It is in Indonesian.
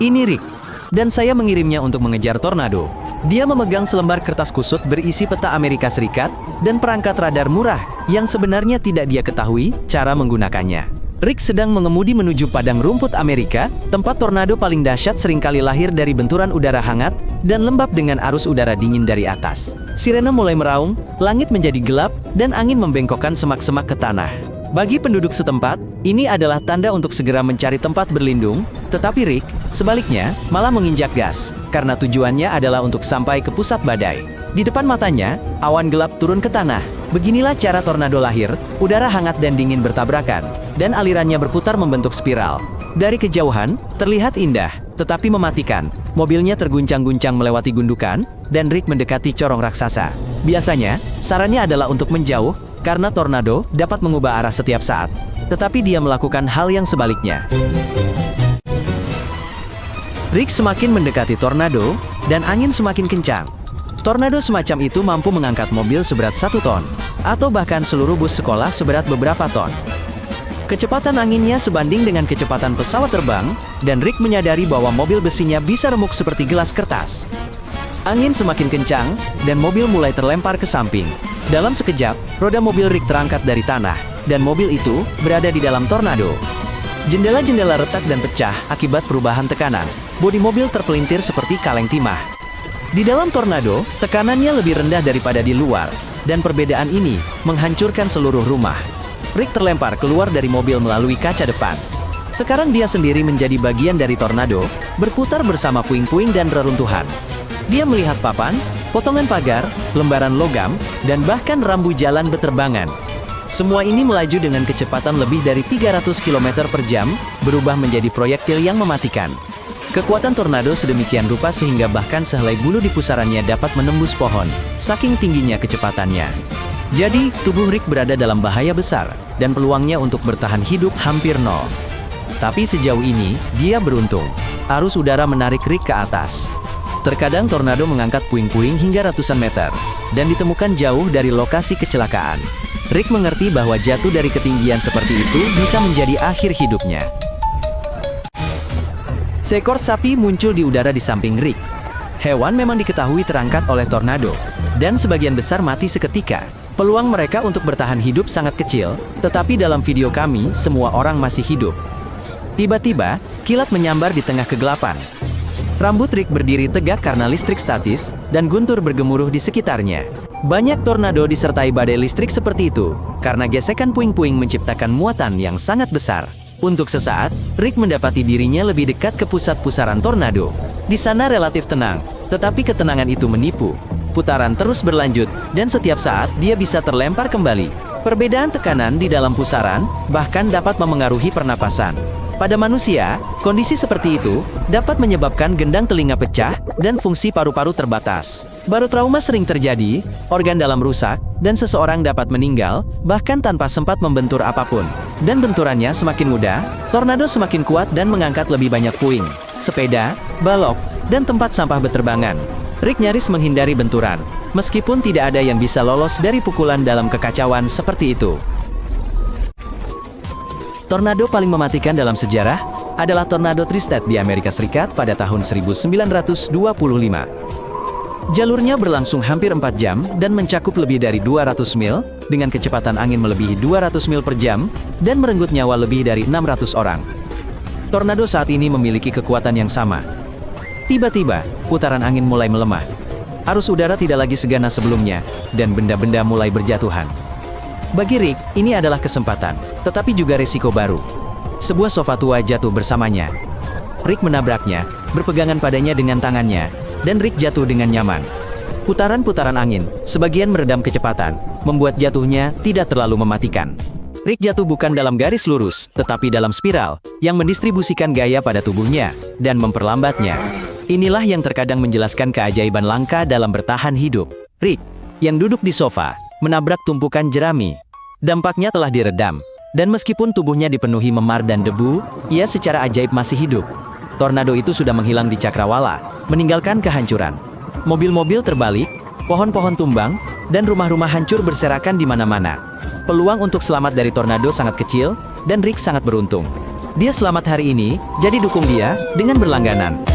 Ini Rick, dan saya mengirimnya untuk mengejar tornado. Dia memegang selembar kertas kusut berisi peta Amerika Serikat dan perangkat radar murah yang sebenarnya tidak dia ketahui cara menggunakannya. Rick sedang mengemudi menuju padang rumput Amerika, tempat tornado paling dahsyat seringkali lahir dari benturan udara hangat dan lembab dengan arus udara dingin dari atas. Sirene mulai meraung, langit menjadi gelap, dan angin membengkokkan semak-semak ke tanah. Bagi penduduk setempat, ini adalah tanda untuk segera mencari tempat berlindung, tetapi Rick, sebaliknya, malah menginjak gas, karena tujuannya adalah untuk sampai ke pusat badai. Di depan matanya, awan gelap turun ke tanah. Beginilah cara tornado lahir, udara hangat dan dingin bertabrakan, dan alirannya berputar membentuk spiral. Dari kejauhan, terlihat indah, tetapi mematikan. Mobilnya terguncang-guncang melewati gundukan, dan Rick mendekati corong raksasa. Biasanya, sarannya adalah untuk menjauh, karena tornado dapat mengubah arah setiap saat. Tetapi dia melakukan hal yang sebaliknya. Rick semakin mendekati tornado, dan angin semakin kencang. Tornado semacam itu mampu mengangkat mobil seberat 1 ton, atau bahkan seluruh bus sekolah seberat beberapa ton. Kecepatan anginnya sebanding dengan kecepatan pesawat terbang, dan Rick menyadari bahwa mobil besinya bisa remuk seperti gelas kertas. Angin semakin kencang, dan mobil mulai terlempar ke samping. Dalam sekejap, roda mobil Rick terangkat dari tanah, dan mobil itu berada di dalam tornado. Jendela-jendela retak dan pecah akibat perubahan tekanan. Bodi mobil terpelintir seperti kaleng timah. Di dalam tornado, tekanannya lebih rendah daripada di luar, dan perbedaan ini menghancurkan seluruh rumah. Rick terlempar keluar dari mobil melalui kaca depan. Sekarang dia sendiri menjadi bagian dari tornado, berputar bersama puing-puing dan reruntuhan. Dia melihat papan, potongan pagar, lembaran logam, dan bahkan rambu jalan beterbangan. Semua ini melaju dengan kecepatan lebih dari 300 km per jam, berubah menjadi proyektil yang mematikan. Kekuatan tornado sedemikian rupa sehingga bahkan sehelai bulu di pusarannya dapat menembus pohon, saking tingginya kecepatannya. Jadi, tubuh Rick berada dalam bahaya besar, dan peluangnya untuk bertahan hidup hampir nol. Tapi sejauh ini, dia beruntung. Arus udara menarik Rick ke atas. Terkadang tornado mengangkat puing-puing hingga ratusan meter, dan ditemukan jauh dari lokasi kecelakaan. Rick mengerti bahwa jatuh dari ketinggian seperti itu bisa menjadi akhir hidupnya. Seekor sapi muncul di udara di samping Rick. Hewan memang diketahui terangkat oleh tornado, dan sebagian besar mati seketika. Peluang mereka untuk bertahan hidup sangat kecil, tetapi dalam video kami, semua orang masih hidup. Tiba-tiba, kilat menyambar di tengah kegelapan. Rambut Rick berdiri tegak karena listrik statis, dan guntur bergemuruh di sekitarnya. Banyak tornado disertai badai listrik seperti itu, karena gesekan puing-puing menciptakan muatan yang sangat besar. Untuk sesaat, Rick mendapati dirinya lebih dekat ke pusat pusaran tornado. Di sana relatif tenang, tetapi ketenangan itu menipu. Putaran terus berlanjut, dan setiap saat dia bisa terlempar kembali. Perbedaan tekanan di dalam pusaran bahkan dapat memengaruhi pernapasan. Pada manusia, kondisi seperti itu dapat menyebabkan gendang telinga pecah dan fungsi paru-paru terbatas. Baru trauma sering terjadi, organ dalam rusak, dan seseorang dapat meninggal, bahkan tanpa sempat membentur apapun. Dan benturannya semakin mudah, tornado semakin kuat dan mengangkat lebih banyak puing, sepeda, balok, dan tempat sampah beterbangan. Rick nyaris menghindari benturan, meskipun tidak ada yang bisa lolos dari pukulan dalam kekacauan seperti itu. Tornado paling mematikan dalam sejarah adalah tornado Tri-State di Amerika Serikat pada tahun 1925. Jalurnya berlangsung hampir 4 jam dan mencakup lebih dari 200 mil, dengan kecepatan angin melebihi 200 mil per jam, dan merenggut nyawa lebih dari 600 orang. Tornado saat ini memiliki kekuatan yang sama. Tiba-tiba, putaran angin mulai melemah. Arus udara tidak lagi seganas sebelumnya, dan benda-benda mulai berjatuhan. Bagi Rick, ini adalah kesempatan, tetapi juga risiko baru. Sebuah sofa tua jatuh bersamanya. Rick menabraknya, berpegangan padanya dengan tangannya, dan Rick jatuh dengan nyaman. Putaran-putaran angin, sebagian meredam kecepatan, membuat jatuhnya tidak terlalu mematikan. Rick jatuh bukan dalam garis lurus, tetapi dalam spiral, yang mendistribusikan gaya pada tubuhnya, dan memperlambatnya. Inilah yang terkadang menjelaskan keajaiban langka dalam bertahan hidup. Rick, yang duduk di sofa, menabrak tumpukan jerami. Dampaknya telah diredam, dan meskipun tubuhnya dipenuhi memar dan debu, ia secara ajaib masih hidup. Tornado itu sudah menghilang di cakrawala, meninggalkan kehancuran. Mobil-mobil terbalik, pohon-pohon tumbang, dan rumah-rumah hancur berserakan di mana-mana. Peluang untuk selamat dari tornado sangat kecil, dan Rick sangat beruntung. Dia selamat hari ini, jadi dukung dia dengan berlangganan.